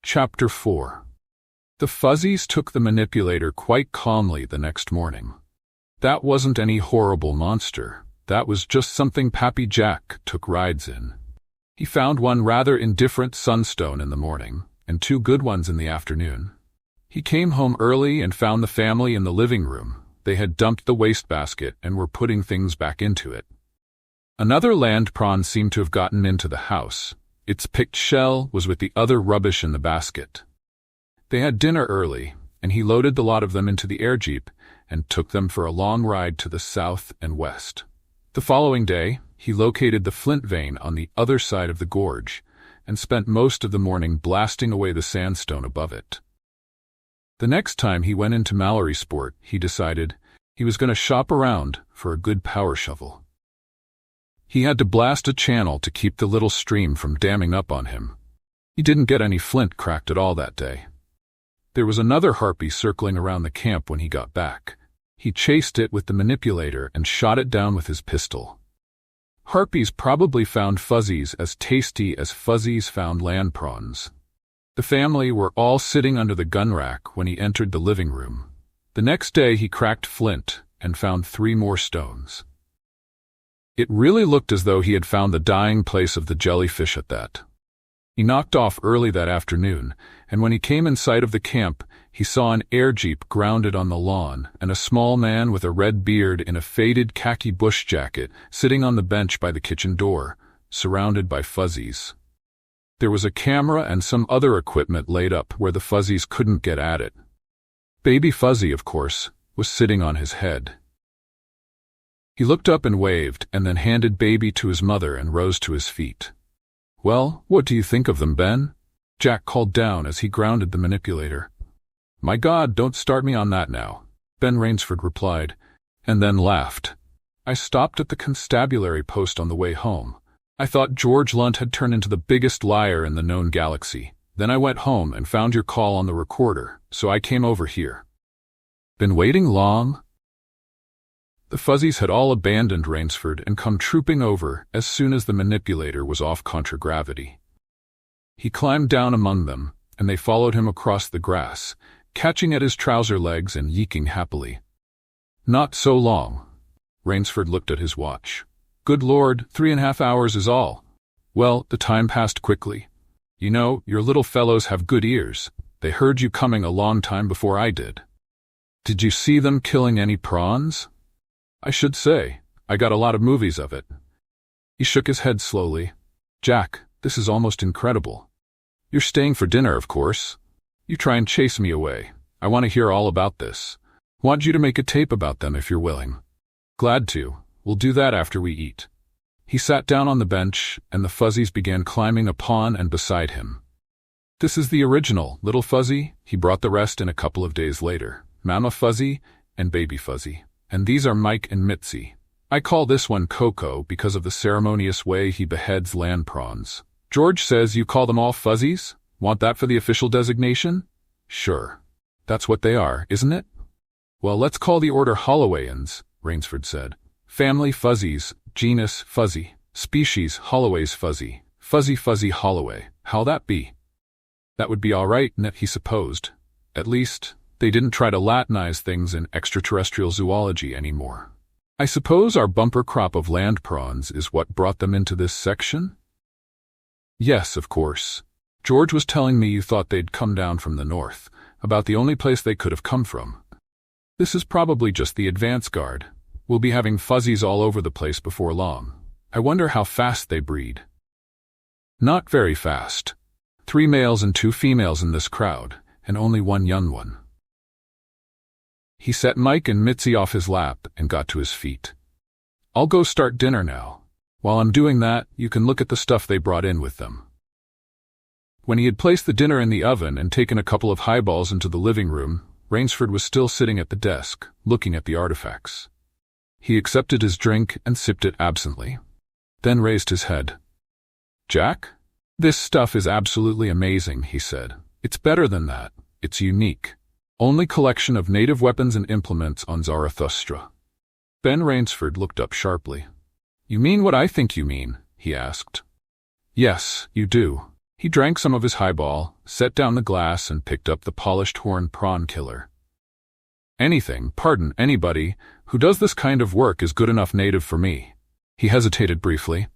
Chapter 4. The Fuzzies took the manipulator quite calmly the next morning. That wasn't any horrible monster. That was just something Pappy Jack took rides in. He found one rather indifferent sunstone in the morning, and two good ones in the afternoon. He came home early and found the family in the living room. They had dumped the wastebasket and were putting things back into it. Another land prawn seemed to have gotten into the house. Its picked shell was with the other rubbish in the basket. They had dinner early, and he loaded the lot of them into the air jeep and took them for a long ride to the south and west. The following day, he located the flint vein on the other side of the gorge and spent most of the morning blasting away the sandstone above it. The next time he went into Mallorysport, he decided he was going to shop around for a good power shovel. He had to blast a channel to keep the little stream from damming up on him. He didn't get any flint cracked at all that day. There was another harpy circling around the camp when he got back. He chased it with the manipulator and shot it down with his pistol. Harpies probably found fuzzies as tasty as fuzzies found land prawns. The family were all sitting under the gun rack when he entered the living room. The next day he cracked flint and found 3 more stones. It really looked as though he had found the dying place of the jellyfish at that. He knocked off early that afternoon, and when he came in sight of the camp, he saw an air jeep grounded on the lawn and a small man with a red beard in a faded khaki bush jacket sitting on the bench by the kitchen door, surrounded by fuzzies. There was a camera and some other equipment laid up where the fuzzies couldn't get at it. Baby Fuzzy, of course, was sitting on his head. He looked up and waved, and then handed Baby to his mother and rose to his feet. "Well, what do you think of them, Ben?" Jack called down as he grounded the manipulator. "My God, don't start me on that now," Ben Rainsford replied, and then laughed. "I stopped at the constabulary post on the way home. I thought George Lunt had turned into the biggest liar in the known galaxy. Then I went home and found your call on the recorder, so I came over here." "Been waiting long?" The fuzzies had all abandoned Rainsford and come trooping over as soon as the manipulator was off contragravity. He climbed down among them, and they followed him across the grass, catching at his trouser legs and yeeking happily. "Not so long." Rainsford looked at his watch. "Good Lord, 3.5 hours is all." Well, the time passed quickly. "You know, your little fellows have good ears. They heard you coming a long time before I did." "Did you see them killing any prawns?" "I should say. I got a lot of movies of it." He shook his head slowly. "Jack, this is almost incredible. You're staying for dinner, of course. You try and chase me away. I want to hear all about this. Want you to make a tape about them if you're willing." "Glad to. We'll do that after we eat." He sat down on the bench, and the fuzzies began climbing upon and beside him. "This is the original, Little Fuzzy." He brought the rest in a couple of days later. "Mama Fuzzy and Baby Fuzzy. And these are Mike and Mitzi. I call this one Coco because of the ceremonious way he beheads land prawns. George says you call them all fuzzies? Want that for the official designation?" "Sure. That's what they are, isn't it?" "Well, let's call the order Hollowayans," Rainsford said. "Family Fuzzies, genus Fuzzy, species Holloway's Fuzzy, Fuzzy Fuzzy Holloway. How'll that be?" That would be all right, he supposed. At least, they didn't try to Latinize things in extraterrestrial zoology anymore. "I suppose our bumper crop of land prawns is what brought them into this section?" "Yes, of course. George was telling me you thought they'd come down from the north, about the only place they could have come from. This is probably just the advance guard. We'll be having fuzzies all over the place before long. I wonder how fast they breed." "Not very fast. 3 males and 2 females in this crowd, and only 1 young one." He set Mike and Mitzi off his lap and got to his feet. "I'll go start dinner now. While I'm doing that, you can look at the stuff they brought in with them." When he had placed the dinner in the oven and taken a couple of highballs into the living room, Rainsford was still sitting at the desk, looking at the artifacts. He accepted his drink and sipped it absently, then raised his head. "Jack? This stuff is absolutely amazing," he said. "It's better than that. It's unique. Only collection of native weapons and implements on Zarathustra." Ben Rainsford looked up sharply. "You mean what I think you mean?" he asked. "Yes, you do. He drank some of his highball, set down the glass, and picked up the polished horn prawn killer. Anybody who does this kind of work is good enough native for me. He hesitated briefly.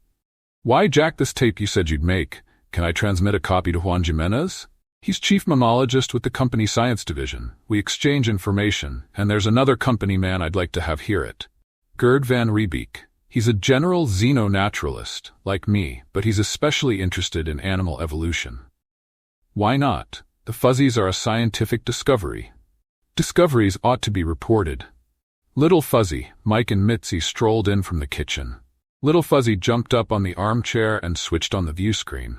Why, Jack, this tape you said you'd make. Can I transmit a copy to Juan Jimenez? He's chief mammologist with the company science division. We exchange information, and there's another company man I'd like to have hear it. Gerd van Riebeek. He's a general xenonaturalist, like me, but he's especially interested in animal evolution. Why not? The fuzzies are a scientific discovery. Discoveries ought to be reported. Little Fuzzy, Mike and Mitzi strolled in from the kitchen. Little Fuzzy jumped up on the armchair and switched on the view screen.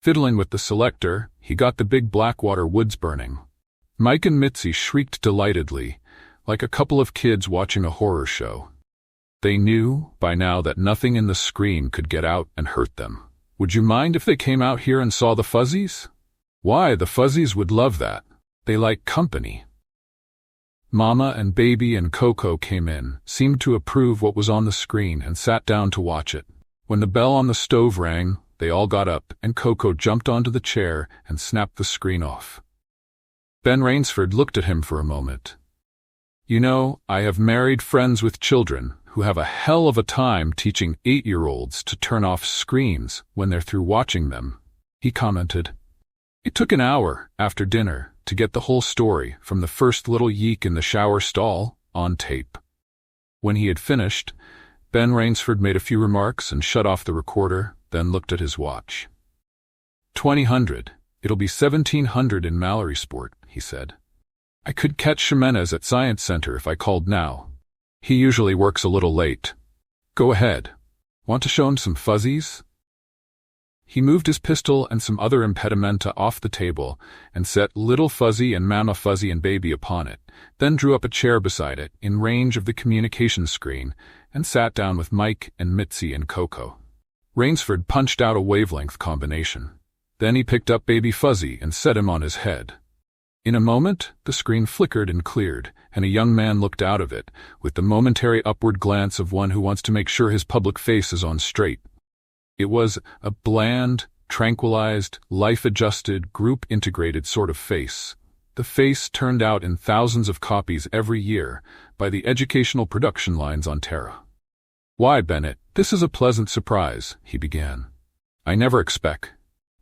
Fiddling with the selector, he got the big Blackwater woods burning. Mike and Mitzi shrieked delightedly, like a couple of kids watching a horror show. They knew, by now, that nothing in the screen could get out and hurt them. Would you mind if they came out here and saw the fuzzies? Why, the fuzzies would love that. They like company. Mama and Baby and Coco came in, seemed to approve what was on the screen, and sat down to watch it. When the bell on the stove rang, they all got up, and Coco jumped onto the chair and snapped the screen off. Ben Rainsford looked at him for a moment. You know, I have married friends with children who have a hell of a time teaching 8-year-olds to turn off screens when they're through watching them, he commented. It took an hour, after dinner, to get the whole story from the first little yeek in the shower stall on tape. When he had finished, Ben Rainsford made a few remarks and shut off the recorder, then looked at his watch. 2000. It'll be 1700 in Mallorysport, he said. I could catch Jimenez at Science Center if I called now. He usually works a little late. Go ahead. Want to show him some fuzzies? He moved his pistol and some other impedimenta off the table and set Little Fuzzy and Mama Fuzzy and Baby upon it, then drew up a chair beside it, in range of the communication screen, and sat down with Mike and Mitzi and Coco. Rainsford punched out a wavelength combination. Then he picked up Baby Fuzzy and set him on his head. In a moment, the screen flickered and cleared, and a young man looked out of it, with the momentary upward glance of one who wants to make sure his public face is on straight. It was a bland, tranquilized, life-adjusted, group-integrated sort of face. The face turned out in thousands of copies every year by the educational production lines on Terra. Why, Bennett, this is a pleasant surprise, he began. I never expect.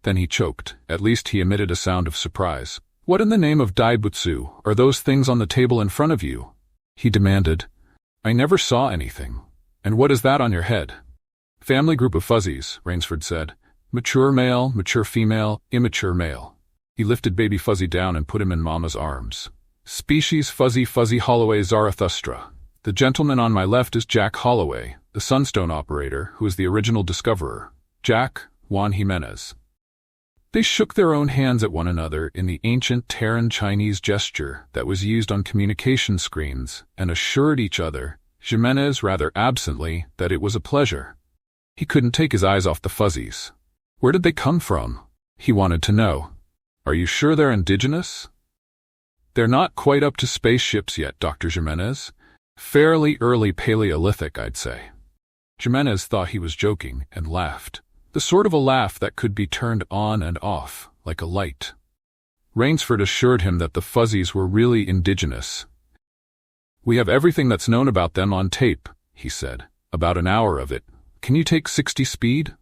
Then he choked. At least he emitted a sound of surprise. What in the name of Daibutsu are those things on the table in front of you? He demanded. I never saw anything. And what is that on your head? Family group of fuzzies, Rainsford said. Mature male, mature female, immature male. He lifted Baby Fuzzy down and put him in Mama's arms. Species Fuzzy Holloway Zarathustra. The gentleman on my left is Jack Holloway, the Sunstone operator, who is the original discoverer. Jack, Juan Jimenez. They shook their own hands at one another in the ancient Terran Chinese gesture that was used on communication screens and assured each other, Jimenez rather absently, that it was a pleasure. He couldn't take his eyes off the fuzzies. Where did they come from? He wanted to know. Are you sure they're indigenous? They're not quite up to spaceships yet, Dr. Jimenez. Fairly early Paleolithic, I'd say. Jimenez thought he was joking and laughed. The sort of a laugh that could be turned on and off, like a light. Rainsford assured him that the fuzzies were really indigenous. We have everything that's known about them on tape, he said. About an hour of it. Can you take 60 speed?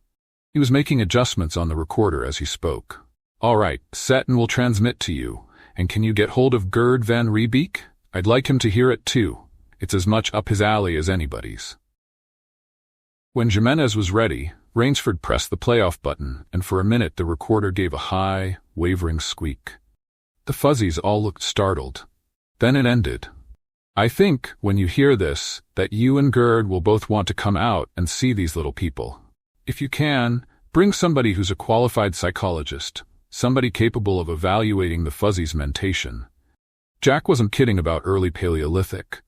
He was making adjustments on the recorder as he spoke. All right, set and we'll transmit to you. And can you get hold of Gerd van Riebeek? I'd like him to hear it too. It's as much up his alley as anybody's. When Jimenez was ready, Rainsford pressed the playoff button, and for a minute the recorder gave a high, wavering squeak. The fuzzies all looked startled. Then it ended. I think, when you hear this, that you and Gerd will both want to come out and see these little people. If you can, bring somebody who's a qualified psychologist, somebody capable of evaluating the fuzzies' mentation. Jack wasn't kidding about early Paleolithic.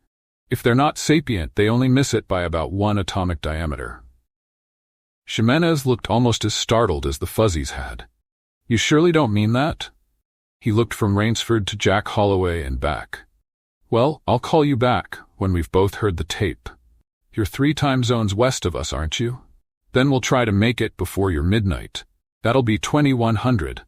If they're not sapient, they only miss it by about 1 atomic diameter. Jimenez looked almost as startled as the fuzzies had. You surely don't mean that? He looked from Rainsford to Jack Holloway and back. Well, I'll call you back when we've both heard the tape. You're 3 time zones west of us, aren't you? Then we'll try to make it before your midnight. That'll be 2,100.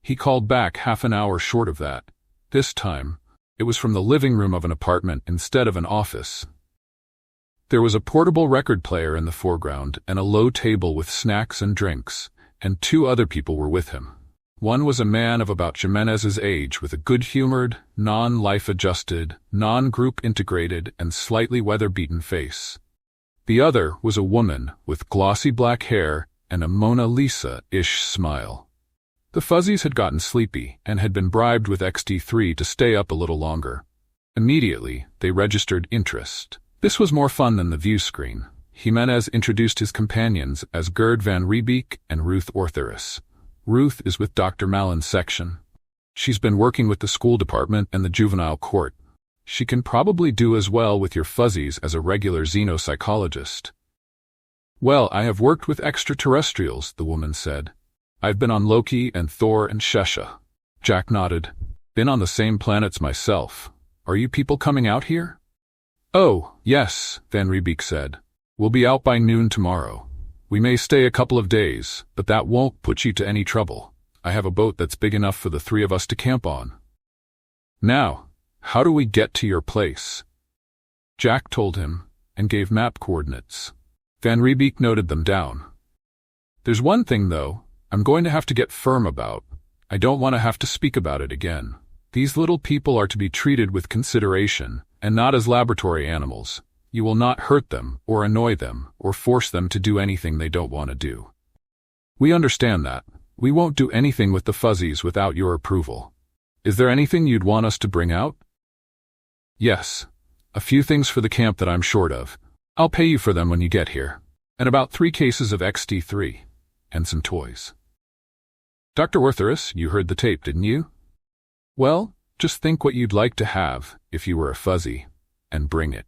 He called back half an hour short of that. This time, it was from the living room of an apartment instead of an office. There was a portable record player in the foreground and a low table with snacks and drinks, and 2 other people were with him. One was a man of about Jimenez's age with a good-humored, non-life-adjusted, non-group integrated, and slightly weather-beaten face. The other was a woman with glossy black hair and a Mona Lisa-ish smile. The Fuzzies had gotten sleepy and had been bribed with XT3 to stay up a little longer. Immediately, they registered interest. This was more fun than the view screen. Jimenez introduced his companions as Gerd van Riebeek and Ruth Ortherus. Ruth is with Dr. Mallon's section. She's been working with the school department and the juvenile court. She can probably do as well with your Fuzzies as a regular xenopsychologist. Well, I have worked with extraterrestrials, the woman said. I've been on Loki and Thor and Shesha. Jack nodded. Been on the same planets myself. Are you people coming out here? Oh, yes, Van Riebeek said. We'll be out by noon tomorrow. We may stay a couple of days, but that won't put you to any trouble. I have a boat that's big enough for the 3 of us to camp on. Now, how do we get to your place? Jack told him, and gave map coordinates. Van Riebeek noted them down. There's one thing, though, I'm going to have to get firm about. I don't want to have to speak about it again. These little people are to be treated with consideration, and not as laboratory animals. You will not hurt them, or annoy them, or force them to do anything they don't want to do. We understand that. We won't do anything with the Fuzzies without your approval. Is there anything you'd want us to bring out? Yes. A few things for the camp that I'm short of. I'll pay you for them when you get here. And about 3 cases of XT3. And some toys. Dr. Ortherus, you heard the tape, didn't you? Well, just think what you'd like to have if you were a Fuzzy, and bring it.